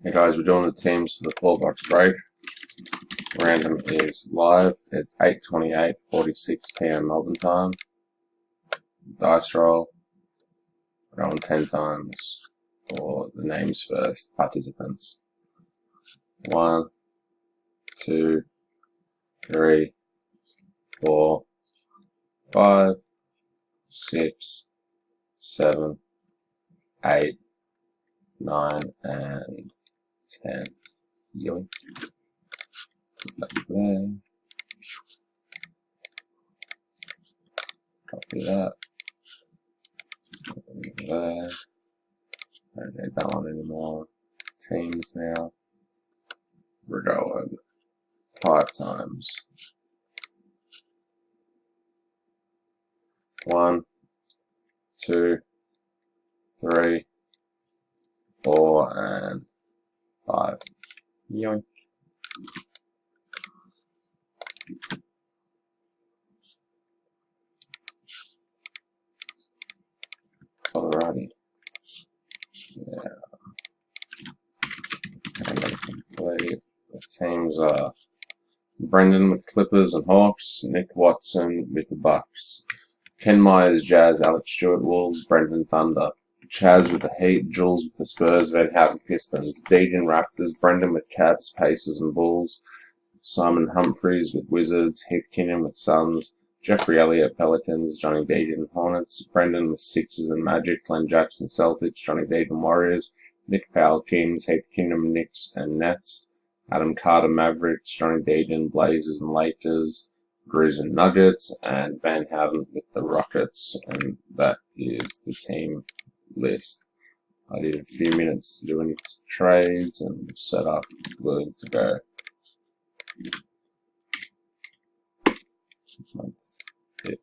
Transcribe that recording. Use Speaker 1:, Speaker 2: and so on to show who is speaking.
Speaker 1: Hey guys, we're doing the teams for the 4-box break. Random is live. It's 8:28, 46 PM Melbourne time. Dice roll. We're going 10 times for the names first, participants. 1, 2, 3, 4, 5, 6, 7, 8, 9, and 10. Yoink. Put that there. Copy that. There. Don't need that one anymore. Teams now. We're going 5 times. 1, 2, 3, 4, and 5. Yoink. Alrighty. Yeah. And then complete. The teams are Brendan with Clippers and Hawks, Nick Watson with the Bucks, Ken Myers Jazz, Alex Stewart Wolves, Brendan Thunder, Chaz with the Heat, Jules with the Spurs, Van Houten Pistons, Deegan Raptors, Brendan with Cavs, Pacers and Bulls, Simon Humphreys with Wizards, Heath Kinnan with Suns, Jeffrey Elliott Pelicans, Johnny Deegan Hornets, Brendan with Sixers and Magic, Glenn Jackson Celtics, Johnny Deegan Warriors, Nick Powell Kings, Heath Kinnan Knicks and Nets, Adam Carter Mavericks, Johnny Deegan Blazers and Lakers, Brews and Nuggets, and Van Houten with the Rockets, and that is the team list. I did a few minutes doing trades and set up, good to go. That's it.